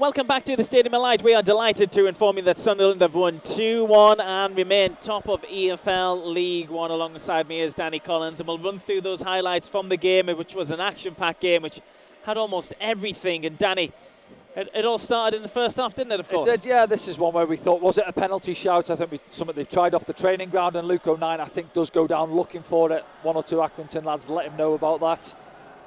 welcome back to the Stadium of Light. We are delighted to inform you that Sunderland have won 2-1 and remain top of EFL League One. Alongside me is Danny Collins, and we'll run through those highlights from the game, which was an action-packed game, which had almost everything. And Danny, it all started in the first half, didn't it, of course? It did, yeah. This is one where we thought, was it a penalty shout? I think something they've tried off the training ground, and Luke O'Nien, I think, does go down looking for it. One or two Accrington lads let him know about that.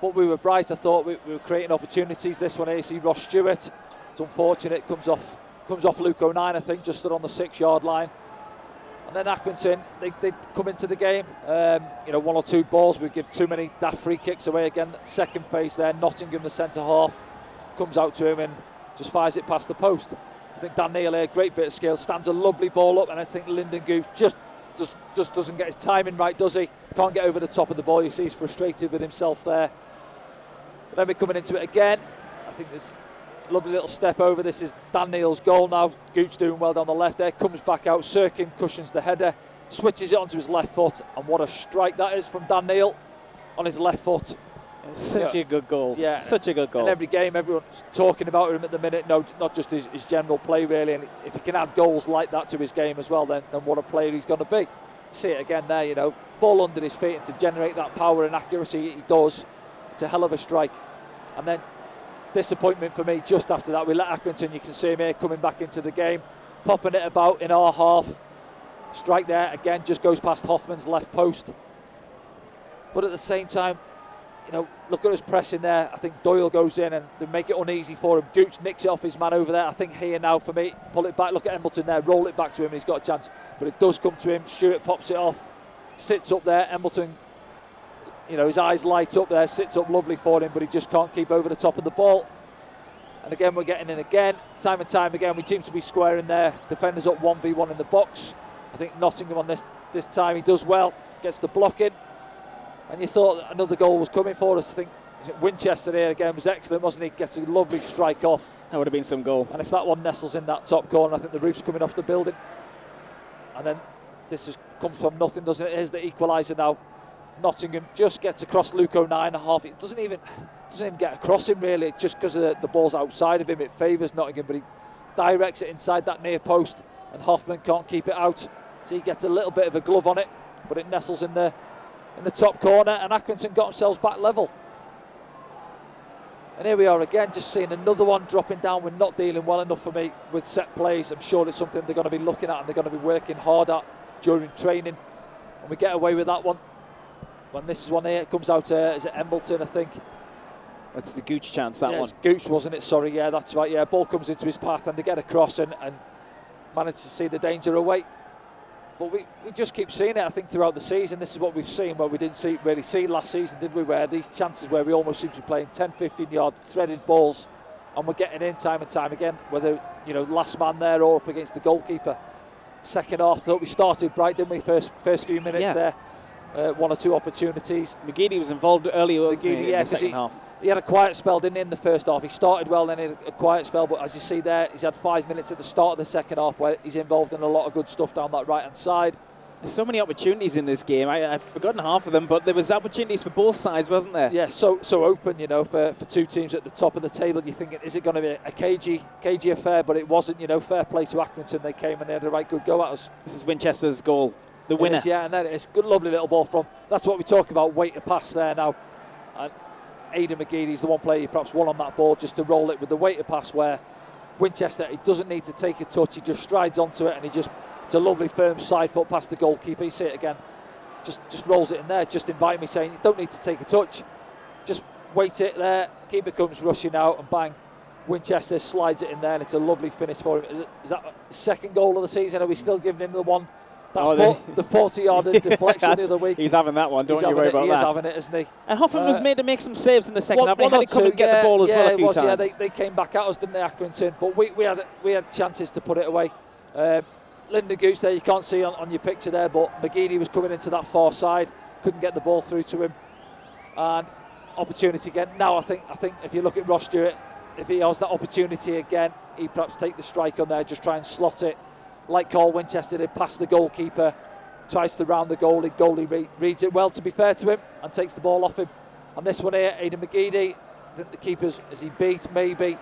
But we were bright. I thought we were creating opportunities. This one here, you see Ross Stewart. It's unfortunate. Comes off Luke O'Nien, I think, just stood on the 6-yard line. And then Accrington, they come into the game. One or two balls. We give too many daft free kicks away again. Second phase there. Nottingham, the centre half, comes out to him and just fires it past the post. I think Dan Neil here, great bit of skill, stands a lovely ball up, and I think Lyndon Gooch just doesn't get his timing right, does he? Can't get over the top of the ball. You see he's frustrated with himself there. But then we're coming into it again. I think there's a lovely little step over. This is Dan Neil's goal now. Gooch doing well down the left there. Comes back out. Sirkin cushions the header. Switches it onto his left foot. And what a strike that is from Dan Neil on his left foot. Such a good goal. Yeah. Such a good goal. In every game, everyone's talking about him at the minute. No, not just his general play, really. And if he can add goals like that to his game as well, then what a player he's going to be. See it again there, ball under his feet, and to generate that power and accuracy he does, it's a hell of a strike. And then disappointment for me just after that. We let Accrington, you can see him here coming back into the game, popping it about in our half. Strike there again, just goes past Hoffman's left post. But at the same time, look at us pressing there. I think Doyle goes in and they make it uneasy for him. Gooch nicks it off his man over there. I think here now for me, pull it back, look at Embleton there, roll it back to him, and he's got a chance. But it does come to him. Stewart pops it off, sits up there. Embleton, his eyes light up there, sits up lovely for him, but he just can't keep over the top of the ball. And again, we're getting in again. Time and time again, we seem to be squaring there. Defenders up 1v1 in the box. I think Nottingham on this time, he does well, gets the block in. And you thought that another goal was coming for us. I think Winchester here again was excellent, wasn't he? Gets a lovely strike off. That would have been some goal. And if that one nestles in that top corner, I think the roof's coming off the building. And then this comes from nothing, doesn't it? Here's the equaliser now. Nottingham just gets across Luke O'Nien a half. It doesn't even get across him really. Just because the ball's outside of him, it favours Nottingham, but he directs it inside that near post, and Hoffman can't keep it out. So he gets a little bit of a glove on it, but it nestles in the top corner, and Accrington got themselves back level. And here we are again, just seeing another one dropping down. We're not dealing well enough for me with set plays. I'm sure it's something they're going to be looking at and they're going to be working hard at during training. And we get away with that one. When this is one here, it comes out, is it Embleton, I think? That's the Gooch chance, that one. Gooch, wasn't it? Sorry, yeah, that's right. Yeah, ball comes into his path and they get across and manage to see the danger away. But we just keep seeing it, I think, throughout the season. This is what we've seen, where we didn't really see last season, did we? Where these chances where we almost seem to be playing 10, 15-yard threaded balls, and we're getting in time and time again, whether, last man there or up against the goalkeeper. Second half, thought we started bright, didn't we? First few minutes there. One or two opportunities. McGeady was involved earlier in the second half. He had a quiet spell, didn't he, in the first half? He started well, then he had a quiet spell, but as you see there, he's had 5 minutes at the start of the second half where he's involved in a lot of good stuff down that right-hand side. There's so many opportunities in this game. I've forgotten half of them, but there was opportunities for both sides, wasn't there? Yeah, so open, for two teams at the top of the table. You're thinking, is it going to be a cagey affair? But it wasn't, fair play to Accrington. They came and they had a right good go at us. This is Winchester's goal, the winner. Yeah, and then it's good, lovely little ball from. That's what we talk about, weight to pass there now. And Aidan McGeady's the one player you perhaps won on that ball just to roll it with the weight to pass, where Winchester, he doesn't need to take a touch, he just strides onto it and it's a lovely firm side foot past the goalkeeper. You see it again, just rolls it in there, just inviting me, saying you don't need to take a touch, just wait it there. Keeper comes rushing out and bang, Winchester slides it in there, and it's a lovely finish for him. Is that his second goal of the season? Are we still giving him the one? The 40-yard deflection the other week. He's having that one, don't you worry about that. He's having it, isn't he? And Hoffman was made to make some saves in the second half. He had to come and get the ball as well a few times. Yeah, they came back at us, didn't they, Accrington? But we had chances to put it away. Lyndon Gooch there, you can't see on your picture there, but McGeady was coming into that far side, couldn't get the ball through to him. And opportunity again. Now I think if you look at Ross Stewart, if he has that opportunity again, he'd perhaps take the strike on there, just try and slot it. Like Carl Winchester did, past the goalkeeper, tries to round the goalie. Goalie reads it well, to be fair to him, and takes the ball off him. And this one here, Aidan McGeady, I think the keeper's, is he beat? Maybe.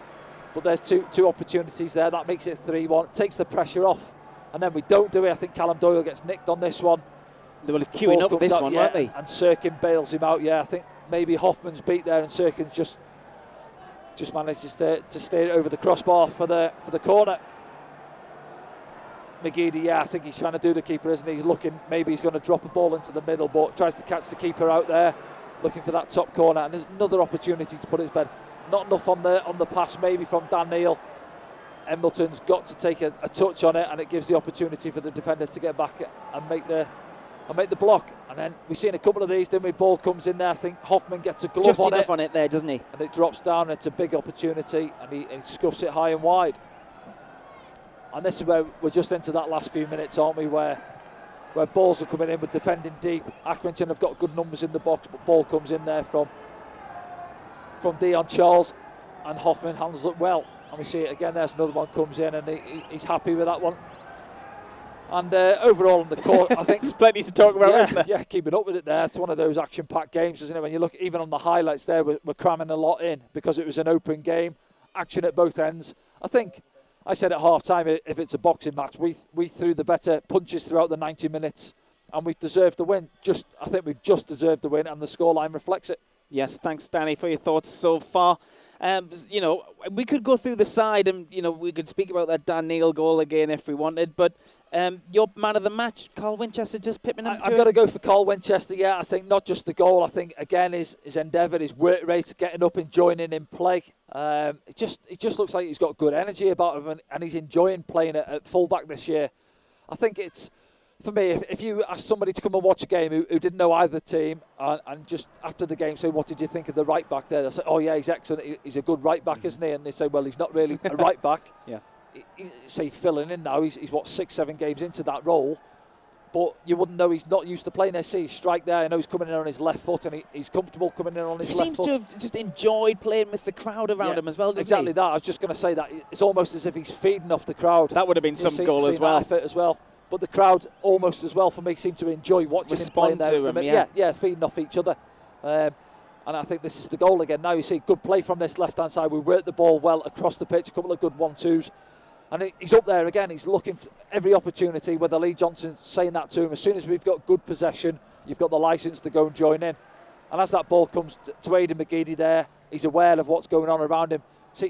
But there's two opportunities there. That makes it 3-1. Takes the pressure off. And then we don't do it. I think Callum Doyle gets nicked on this one. They were queuing up this one, weren't they? And Sirkin bails him out. Yeah, I think maybe Hoffman's beat there, and Sirkin just manages to steer it over the crossbar for the corner. McGeady, yeah, I think he's trying to do the keeper, isn't he? He's looking, maybe he's going to drop a ball into the middle, but tries to catch the keeper out there, looking for that top corner. And there's another opportunity to put it to bed. Not enough on the pass, maybe from Dan Neil. Embleton's got to take a touch on it, and it gives the opportunity for the defender to get back and make the block. And then we've seen a couple of these, then the ball comes in there. I think Hoffman gets a glove just on enough on it there, doesn't he? And it drops down, and it's a big opportunity, and he scuffs it high and wide. And this is where we're just into that last few minutes, aren't we, where balls are coming in with defending deep. Accrington have got good numbers in the box, but ball comes in there from Dion Charles, and Hoffman handles it well. And we see it again, there's another one comes in, and he's happy with that one. And overall on the court, I think there's plenty to talk about, isn't there? Yeah, keeping up with it there. It's one of those action-packed games, isn't it? When you look even on the highlights there, we're cramming a lot in because it was an open game, action at both ends. I think I said at half-time, if it's a boxing match, we threw the better punches throughout the 90 minutes, and we've deserved the win. I think we've just deserved the win, and the scoreline reflects it. Yes, thanks, Danny, for your thoughts so far. You know, we could go through the side and, you know, we could speak about that Dan Neil goal again if we wanted, but your man of the match, Carl Winchester, just pipping him. I've got to go for Carl Winchester, yeah. I think not just the goal, I think, again, his endeavour, his work rate, getting up and joining in play. It just looks like he's got good energy about him, and he's enjoying playing at fullback this year. I think it's, for me, if you ask somebody to come and watch a game who didn't know either team, and just after the game say, what did you think of the right back there? They'll say, oh yeah, he's excellent, he's a good right back, isn't he? And they say, well, he's not really a right back. Yeah. Say filling in now, he's what, 6-7 games into that role, but you wouldn't know he's not used to playing there. See his strike there, I know he's coming in on his left foot, and he's comfortable coming in on his left foot. He seems to have just enjoyed playing with the crowd around him as well, doesn't exactly he? That, I was just going to say that. It's almost as if he's feeding off the crowd. That would have been some goal as well. Effort as well. But the crowd almost as well, for me, seem to enjoy watching him playing there. Yeah, feeding off each other. And I think this is the goal again. Now you see good play from this left-hand side. We worked the ball well across the pitch, a couple of good 1-2s. And he's up there again. He's looking for every opportunity, whether Lee Johnson's saying that to him. As soon as we've got good possession, you've got the licence to go and join in. And as that ball comes to Aidan McGeady there, he's aware of what's going on around him.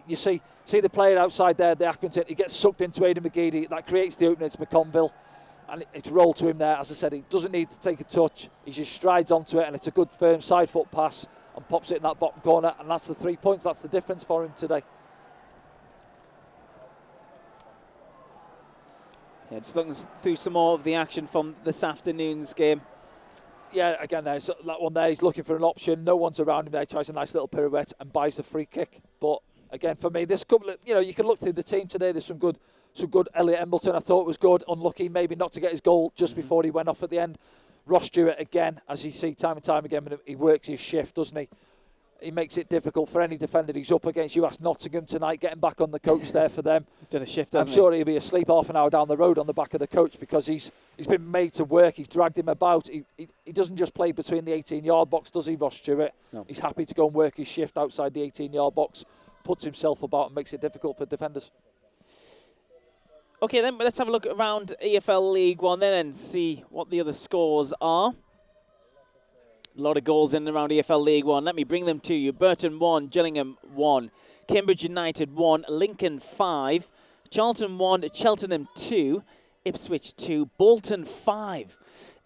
You see the player outside there, the Accrington, he gets sucked into Aidan McGeady. That creates the opening to McConville. And it's rolled to him there. As I said, he doesn't need to take a touch. He just strides onto it, and it's a good firm side foot pass and pops it in that bottom corner. And that's the 3 points. That's the difference for him today. Yeah, just looking through some more of the action from this afternoon's game. Yeah, again, there's that one there. He's looking for an option. No one's around him there. He tries a nice little pirouette and buys the free kick. But again, for me, this couple of, you can look through the team today. There's some good Elliot Embleton, I thought was good. Unlucky maybe not to get his goal just before he went off at the end. Ross Stewart again, as you see time and time again, he works his shift, doesn't he? He makes it difficult for any defender he's up against. You asked Nottingham tonight, getting back on the coach there for them. He's done a shift, I'm sure he'll be asleep half an hour down the road on the back of the coach, because he's been made to work. He's dragged him about. He doesn't just play between the 18-yard box, does he, Ross Stewart? No. He's happy to go and work his shift outside the 18-yard box, puts himself about and makes it difficult for defenders. Okay, then let's have a look around EFL League One then and see what the other scores are. A lot of goals in and around EFL League One. Let me bring them to you. Burton 1, Gillingham 1, Cambridge United 1, Lincoln 5, Charlton 1, Cheltenham 2, Ipswich 2, Bolton 5,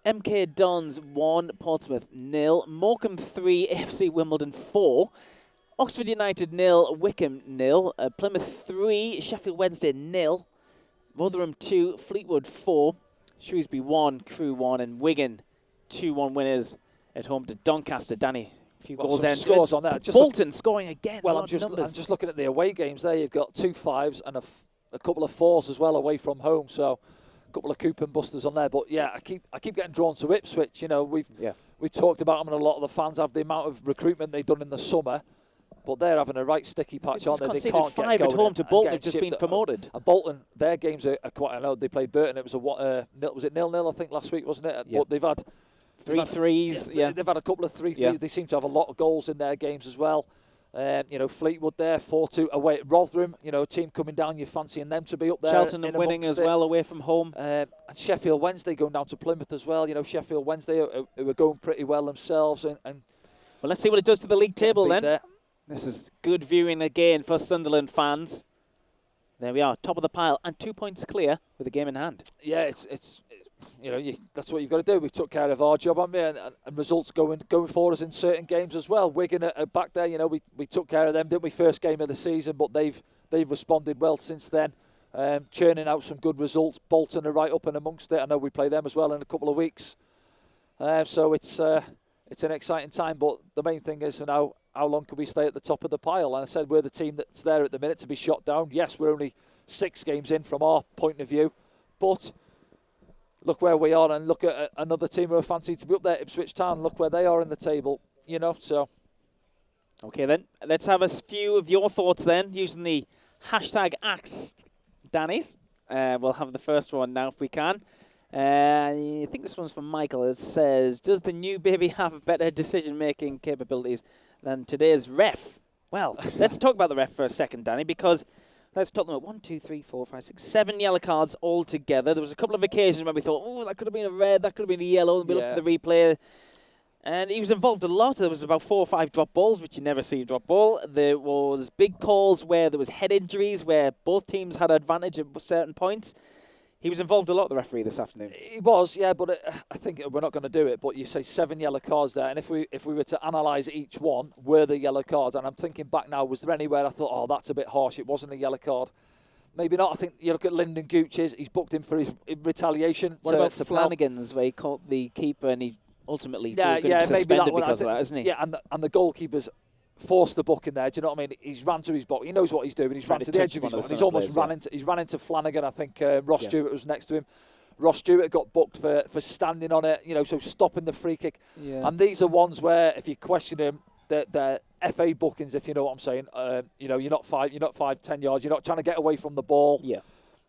MK Dons 1, Portsmouth 0, Morecambe 3, AFC Wimbledon 4, Oxford United 0, Wickham 0, Plymouth 3, Sheffield Wednesday 0, Rotherham 2, Fleetwood 4, Shrewsbury 1, Crewe 1, and Wigan 2-1 winners at home to Doncaster. Danny, a few goals there. Scores on that. Bolton scoring again. Well, I'm just looking at the away games there. You've got 2 5s and a couple of 4s as well away from home. So a couple of coupon busters on there. But yeah, I keep getting drawn to Ipswich. We've talked about them, and a lot of the fans have the amount of recruitment they've done in the summer. But they're having a right sticky patch, aren't they? They can't 5 at home to Bolton. Have just been promoted. And Bolton, their games are quite. I know they played Burton. It was was it 0-0? I think last week, wasn't it? Yeah. But they've had 3 threes. Yeah, they've had a couple of 3-3. Yeah. They seem to have a lot of goals in their games as well. Fleetwood there, 4-2 away at Rotherham. A team coming down, you're fancying them to be up there. Cheltenham winning as well away from home. And Sheffield Wednesday going down to Plymouth as well. Sheffield Wednesday who are going pretty well themselves. And well, let's see what it does to the league table then. There. This is good viewing again for Sunderland fans. There we are, top of the pile and 2 points clear with the game in hand. Yeah, it's that's what you've got to do. We took care of our job, haven't we? And results going for us in certain games as well. Wigan are back there. We took care of them, didn't we? First game of the season, but they've responded well since then, churning out some good results. Bolton are right up and amongst it. I know we play them as well in a couple of weeks. So it's an exciting time. But the main thing is now, how long can we stay at the top of the pile? And I said we're the team that's there at the minute to be shot down. Yes, we're only 6 games in from our point of view, but look where we are, and look at another team who are fancied to be up there, Ipswich Town. Look where they are in the table, so. Okay then, let's have a few of your thoughts then, using the hashtag #AskDanny's. We'll have the first one now if we can. I think this one's from Michael. It says, does the new baby have better decision-making capabilities than today's ref? Well, let's talk about the ref for a second, Danny, because let's talk about 1, 2, 3, 4, 5, 6, 7 yellow cards altogether. There was a couple of occasions when we thought, oh, that could have been a red, that could have been a yellow, and we looked at the replay. And he was involved a lot. There was about 4 or 5 drop balls, which you never see a drop ball. There was big calls where there was head injuries, where both teams had advantage at certain points. He was involved a lot, the referee, this afternoon. He was, yeah, but I think we're not going to do it. But you say 7 yellow cards there, and if we were to analyse each one, were the yellow cards? And I'm thinking back now, was there anywhere I thought, oh, that's a bit harsh, it wasn't a yellow card? Maybe not. I think you look at Lyndon Gooch's, he's booked him for his retaliation. What about Flanagan's, where he caught the keeper and he ultimately got suspended because of that, isn't he? Yeah, and the goalkeeper's forced the book in there. Do you know what I mean? He's ran to his box. He knows what he's doing. He's ran to the edge of his box. And he's almost ran into Flanagan. I think Ross Stewart was next to him. Ross Stewart got booked for standing on it. So stopping the free kick. Yeah. And these are ones where if you question him, they're FA bookings. If you know what I'm saying. You're not 5-10 yards. You're not trying to get away from the ball. Yeah.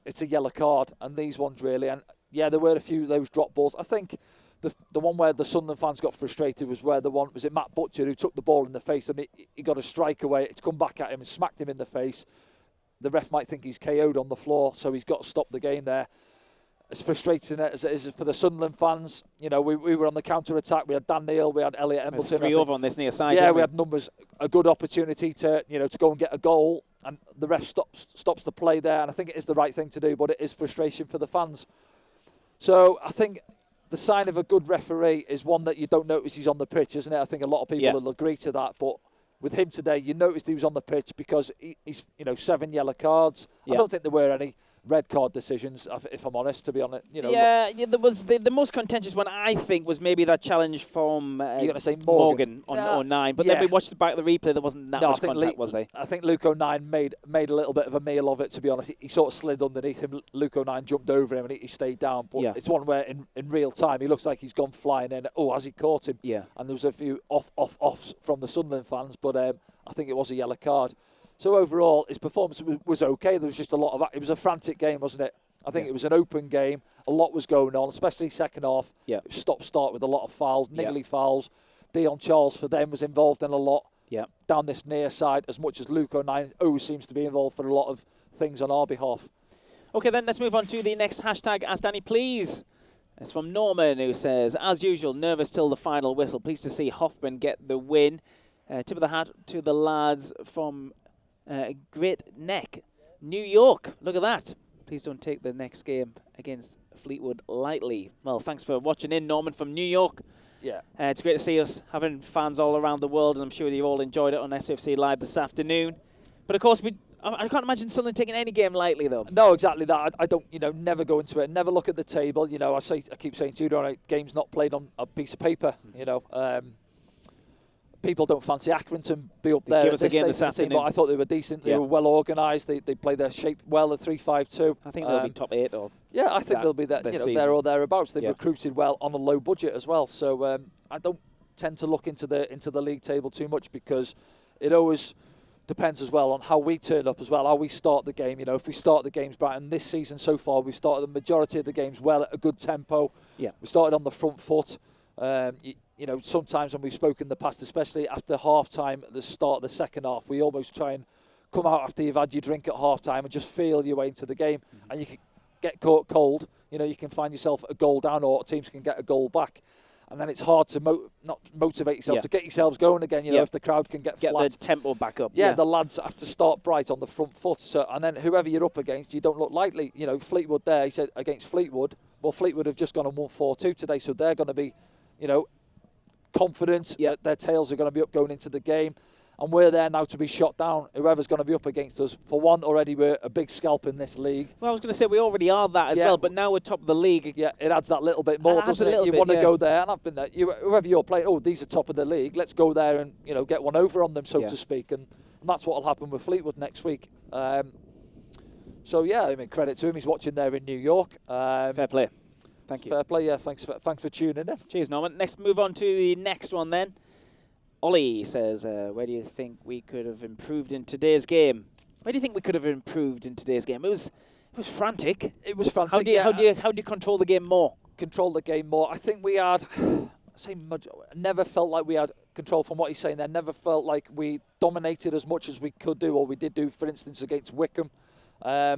It's a yellow card. And these ones really. And yeah, there were a few of those drop balls. I think the one where the Sunderland fans got frustrated was where was it Matt Butcher who took the ball in the face and he got a strike away. It's come back at him and smacked him in the face. The ref might think he's KO'd on the floor, so he's got to stop the game there. As frustrating as it is for the Sunderland fans, we were on the counter attack. We had Dan Neil, we had Elliot Embleton. 3 over on this near side. Yeah, we had numbers, a good opportunity to go and get a goal, and the ref stops the play there. And I think it is the right thing to do, but it is frustration for the fans. So I think the sign of a good referee is one that you don't notice he's on the pitch, isn't it? I think a lot of people will agree to that. But with him today, you noticed he was on the pitch because he's 7 yellow cards. I don't think there were any red card decisions, if I'm honest, to be honest. Yeah, there was the most contentious one, I think, was maybe that challenge from you're going to say Morgan on 9. But then we watched the back of the replay, there wasn't that much contact, was there? I think Luke O'Nine made a little bit of a meal of it, to be honest. He sort of slid underneath him. Luke O'Nine jumped over him and he stayed down. But it's one where in real time, he looks like he's gone flying in. Oh, has he caught him? Yeah. And there was a few offs from the Sunderland fans, but I think it was a yellow card. So overall, his performance was okay. There was just a lot of... It was a frantic game, wasn't it? I think it was an open game. A lot was going on, especially second half. Yeah. It was stop-start with a lot of fouls, niggly fouls. Dion Charles, for them, was involved in a lot down this near side, as much as Luke O'Nine always seems to be involved for a lot of things on our behalf. Okay, then let's move on to the next hashtag, Ask Danny, please. It's from Norman, who says, as usual, nervous till the final whistle. Pleased to see Hoffman get the win. Tip of the hat to the lads from... Great Neck, New York. Look at that. Please don't take the next game against Fleetwood lightly. Well, thanks for watching in, Norman, from New York. Yeah. It's great to see us having fans all around the world, and I'm sure you all enjoyed it on SFC Live this afternoon. But of course, I can't imagine Sunderland taking any game lightly, though. No, exactly that. I don't, never go into it. Never look at the table. I keep saying to you, game's not played on a piece of paper. People don't fancy Accrington be up there. Give us a game this afternoon. But I thought they were decent. They were well organised. They play their shape well at 3-5-2. I think they'll be top 8 or. Yeah, I think they'll be there. There or thereabouts. They've recruited well on a low budget as well. So I don't tend to look into the league table too much, because it always depends as well on how we turn up as well, how we start the game. If we start the games bright, and this season so far we've started the majority of the games well at a good tempo. Yeah. We started on the front foot. you know, sometimes when we've spoken in the past, especially after half-time at the start of the second half, we almost try and come out after you've had your drink at half-time and just feel your way into the game. And you can get caught cold, you know, you can find yourself a goal down, or teams can get a goal back. And then it's hard to not motivate yourself, to get yourselves going again, you know, if the crowd can get flat. the tempo back up. Yeah, the lads have to start bright on the front foot. So, and then whoever you're up against, you don't look lightly. You know, Fleetwood there, he said against Fleetwood. Well, Fleetwood have just gone and won 4-2 today, so they're going to be, you know, confident that their tails are going to be up going into the game. And we're there now to be shot down. Whoever's going to be up against us, for one, already we're a big scalp in this league. Well, I was going to say we already are that as well, but now we're top of the league. Yeah, it adds that little bit more, doesn't it? You want to go there, and I've been there. Whoever you're playing, these are top of the league. Let's go there and, you know, get one over on them, so to speak. And that's what will happen with Fleetwood next week. So yeah, I mean, credit to him. He's watching there in New York. Fair play. Thank you. Fair play. Yeah, thanks for tuning in. Cheers, Norman. Next, move on to the next one then. Ollie says, where do you think we could have improved in today's game? Where do you think we could have improved in today's game? It was frantic. It was frantic. How do you control the game more? Control the game more. I think we had, never felt like we had control from what he's saying there. Never felt like we dominated as much as we could do, or we did do, for instance, against Wickham. I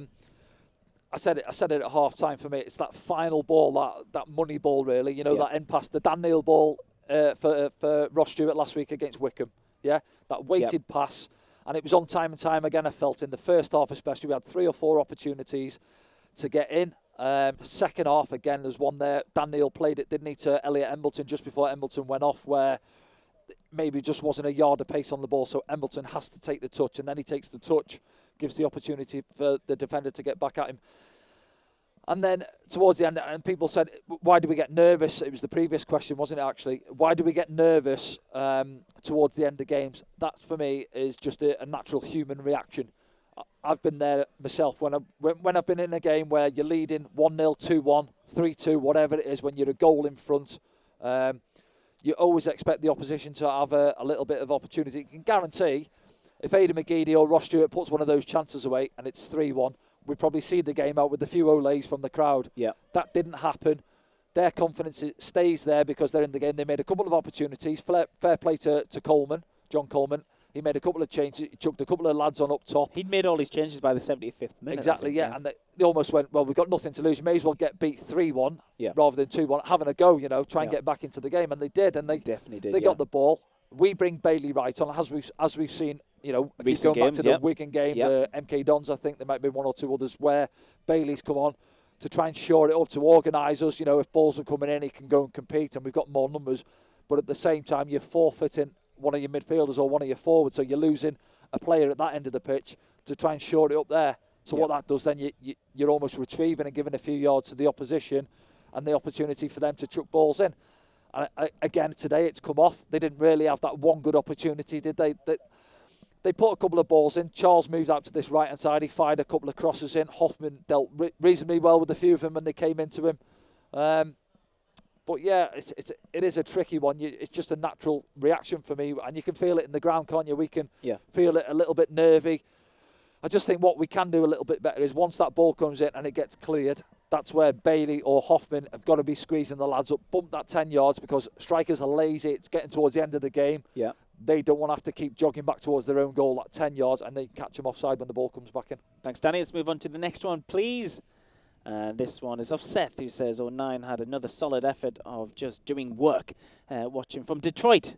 said it at half time. For me, it's that final ball, that money ball, really. You know, that end pass, the Dan Neil ball. For Ross Stewart last week against Wickham, that weighted pass, and it was on time and time again. I felt in the first half, especially, we had 3 or 4 opportunities to get in. Second half, again, there's one there. Dan Neil played it, didn't he, to Elliot Embleton just before Embleton went off, where maybe just wasn't a yard of pace on the ball, so Embleton has to take the touch, and then he takes the touch, gives the opportunity for the defender to get back at him. And then towards the end, and people said, why do we get nervous? It was the previous question, wasn't it, actually? Why do we get nervous towards the end of games? That, for me, is just a natural human reaction. I've been there myself when I've been in a game where you're leading 1-0, 2-1, 3-2, whatever it is, when you're a goal in front. You always expect the opposition to have a little bit of opportunity. You can guarantee if Aidan McGeady or Ross Stewart puts one of those chances away and it's 3-1, we probably see the game out with a few olays from the crowd. Yeah, that didn't happen. Their confidence stays there because they're in the game. They made a couple of opportunities. Fair play to Coleman, John Coleman. He made a couple of changes. He chucked a couple of lads on up top. He'd made all his changes by the 75th minute. Exactly, yeah. And they almost went, well, we've got nothing to lose. You may as well get beat 3-1 rather than 2-1. Having a go, you know, try and get back into the game. And they did. And they definitely did. They got the ball. We bring Bailey Wright on, as we've seen. You know, recent going games, back to the Wigan game, the MK Dons, I think there might be 1 or 2 others where Bailey's come on to try and shore it up, to organise us. You know, if balls are coming in, he can go and compete, and we've got more numbers. But at the same time, you're forfeiting one of your midfielders or one of your forwards, so you're losing a player at that end of the pitch to try and shore it up there. So what that does, then you're almost retrieving and giving a few yards to the opposition and the opportunity for them to chuck balls in. And again, today it's come off. They didn't really have that one good opportunity, did they? They put a couple of balls in. Charles moved out to this right-hand side. He fired a couple of crosses in. Hoffman dealt reasonably well with a few of them when they came into him. But yeah, it is a tricky one. It's just a natural reaction for me, and you can feel it in the ground, can't you? We can feel it a little bit nervy. I just think what we can do a little bit better is once that ball comes in and it gets cleared, that's where Bailey or Hoffman have got to be squeezing the lads up, bump that 10 yards, because strikers are lazy. It's getting towards the end of the game. Yeah. They don't want to have to keep jogging back towards their own goal, that 10 yards, and they catch them offside when the ball comes back in. Thanks, Danny. Let's move on to the next one, please. This one is of Seth, who says 09 had another solid effort of just doing work. Watching from Detroit,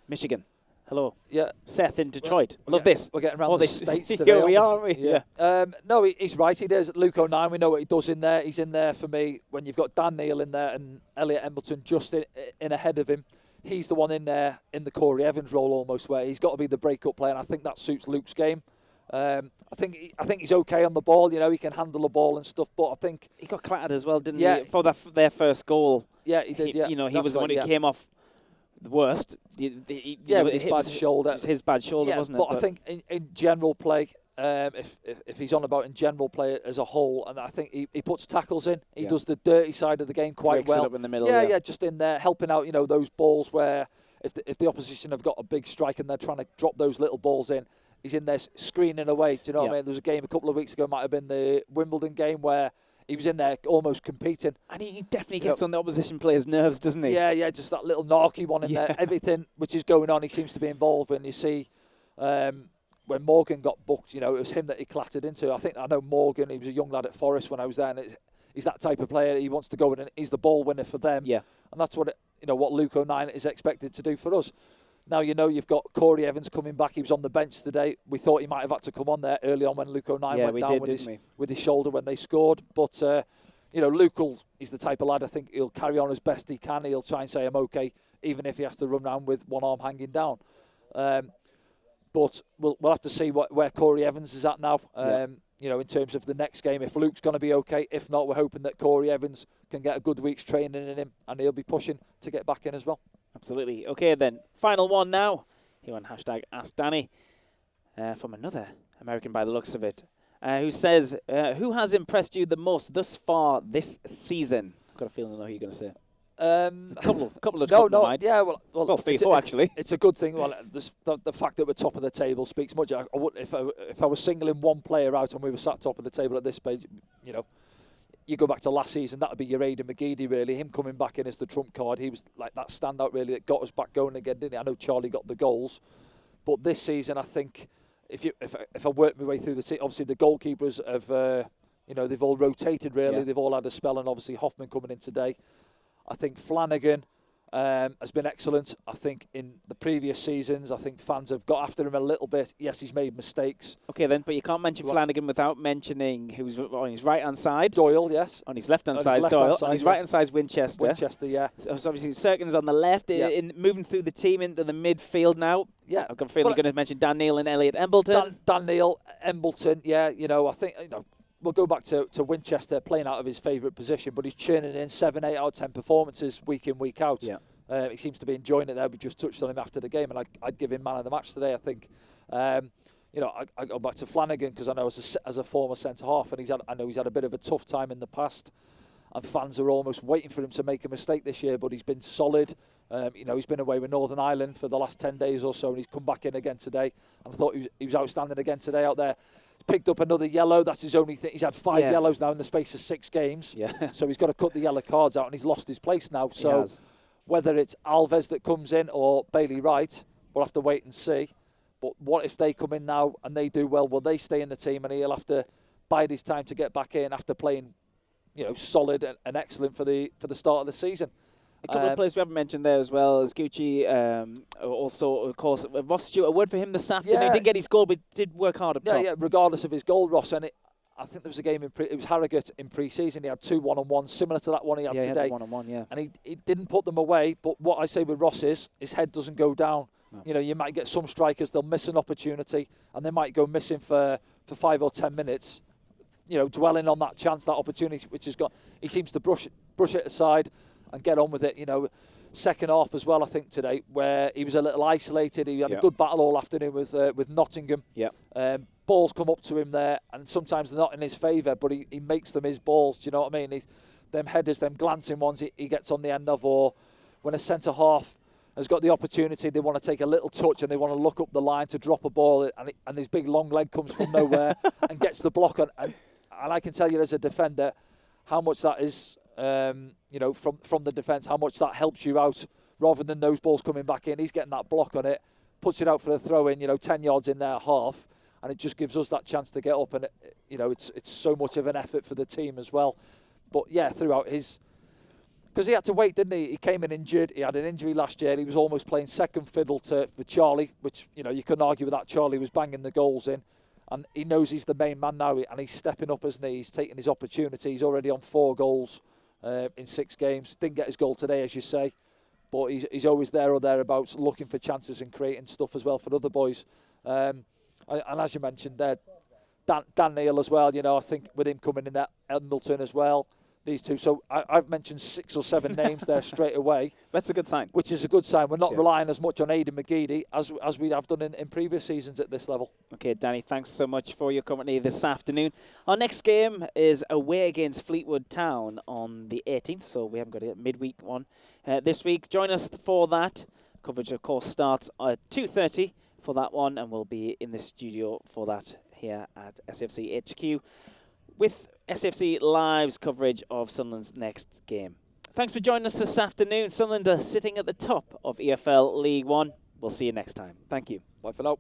Michigan. Hello. Yeah. Seth in Detroit. Love this. We're getting around the States today. Yeah, we are, aren't we? Yeah. No, he's right. He does. Luke 09, we know what he does in there. He's in there for me when you've got Dan Neil in there and Elliot Embleton just in ahead of him. He's the one in there in the Corey Evans role almost, where he's got to be the break-up player, and I think that suits Luke's game. I think he's okay on the ball. You know, he can handle the ball and stuff. But I think he got clattered as well, didn't he? For their first goal. Yeah, he did. You know, he was the one who came off the worst. With his bad shoulder. It was his bad shoulder, wasn't it? But I think in general play, if he's on about in general play as a whole, and I think he puts tackles in. He does the dirty side of the game quite well. It up in the middle, just in there helping out. You know, those balls where if the opposition have got a big strike and they're trying to drop those little balls in, he's in there screening away. Do you know what I mean? There was a game a couple of weeks ago, might have been the Wimbledon game, where he was in there almost competing. And he definitely gets on the opposition players' nerves, doesn't he? Yeah, just that little narky one in there. Everything which is going on, he seems to be involved in. You see, when Morgan got booked, it was him that he clattered into. I know Morgan, he was a young lad at Forest when I was there, and he's that type of player. He wants to go in and he's the ball winner for them. Yeah. And that's what Luke O'Neill is expected to do for us. Now, you've got Corey Evans coming back. He was on the bench today. We thought he might have had to come on there early on when Luke O'Neill went down with his shoulder when they scored. But, Luke he's the type of lad, I think he'll carry on as best he can. He'll try and say, I'm okay, even if he has to run around with one arm hanging down. But we'll have to see where Corey Evans is at now, in terms of the next game. If Luke's going to be okay. If not, we're hoping that Corey Evans can get a good week's training in him and he'll be pushing to get back in as well. Absolutely. Okay, then. Final one now. Here on #AskDanny from another American by the looks of it, who says, who has impressed you the most thus far this season? I've got a feeling I know who you're going to say. A couple of mind. Yeah, well, 3-4 actually. It's a good thing. Well, the fact that we're top of the table speaks much. I would, if I was singling one player out and we were sat top of the table at this stage, you go back to last season, that would be your Aidan McGeady, really. Him coming back in as the trump card. He was like that standout, really, that got us back going again, didn't he? I know Charlie got the goals, but this season, I think, if I work my way through the team, obviously the goalkeepers have, they've all rotated, really. Yeah. They've all had a spell, and obviously Hoffman coming in today. I think Flanagan has been excellent. I think in the previous seasons, I think fans have got after him a little bit. Yes, he's made mistakes. Okay, then, but you can't mention Flanagan without mentioning who's on his right-hand side. Doyle, yes. On his left-hand side, Doyle. On his right-hand side is Winchester. Winchester, yeah. So obviously, Serkin's on the left, moving through the team into the midfield now. Yeah. I've got a feeling you're going to mention Dan Neil and Elliot Embleton. Dan Neil, Embleton, yeah. I think, we'll go back to Winchester playing out of his favourite position, but he's churning in 7, 8 out of 10 performances week in, week out. Yeah. He seems to be enjoying it there. We just touched on him after the game, and I'd give him man of the match today, I think. I go back to Flanagan because I know as a former centre-half, and I know he's had a bit of a tough time in the past, and fans are almost waiting for him to make a mistake this year, but he's been solid. He's been away with Northern Ireland for the last 10 days or so, and he's come back in again today, and I thought he was outstanding again today out there. Picked up another yellow. That's his only thing. He's had 5 yellows now in the space of 6 games. Yeah. So he's got to cut the yellow cards out, and he's lost his place now. So whether it's Alves that comes in or Bailey Wright, we'll have to wait and see. But what if they come in now and they do well? Will they stay in the team, and he'll have to bide his time to get back in after playing, solid and excellent for the start of the season? A couple of players we haven't mentioned there as well as Gucci. Also, of course, Ross Stewart. A word for him this afternoon. He didn't get his goal, but did work hard up top. Yeah, regardless of his goal, Ross. And I think there was a game it was Harrogate in pre-season. He had 2 1-on-1s, similar to that one he had today. He had 1-on-1, yeah. And he didn't put them away. But what I say with Ross is his head doesn't go down. No. You might get some strikers, they'll miss an opportunity, and they might go missing for 5 or 10 minutes. Dwelling on that chance, that opportunity, which has got. He seems to brush it aside and get on with it. Second half as well, I think today, where he was a little isolated. He had a good battle all afternoon with Nottingham. Yeah. Balls come up to him there, and sometimes they're not in his favour, but he makes them his balls. Do you know what I mean? Them headers, them glancing ones, he gets on the end of, or when a centre half has got the opportunity, they want to take a little touch and they want to look up the line to drop a ball, and his big long leg comes from nowhere and gets the block on. And I can tell you as a defender how much that is. From the defence, how much that helps you out rather than those balls coming back in. He's getting that block on it, puts it out for the throw-in, 10 yards in their half, and it just gives us that chance to get up, and it's so much of an effort for the team as well. But yeah, throughout because he had to wait, didn't he? He came in injured. He had an injury last year. He was almost playing second fiddle for Charlie, which you couldn't argue with that. Charlie was banging the goals in. And he knows he's the main man now, and he's stepping up, isn't he? He's taking his opportunity. He's already on 4 goals in 6 games. Didn't get his goal today, as you say, but he's always there or thereabouts, looking for chances and creating stuff as well for other boys. And as you mentioned there, Dan Neil as well. I think with him coming in, that Embleton as well. These two. So I've mentioned 6 or 7 names there straight away. That's a good sign. Which is a good sign. We're not relying as much on Aidan McGeady as we have done in previous seasons at this level. Okay, Danny, thanks so much for your company this afternoon. Our next game is away against Fleetwood Town on the 18th, so we haven't got a midweek one this week. Join us for that. Coverage, of course, starts at 2:30 for that one, and we'll be in the studio for that here at SFC HQ with SFC Live's coverage of Sunderland's next game. Thanks for joining us this afternoon. Sunderland are sitting at the top of EFL League One. We'll see you next time. Thank you. Bye for now.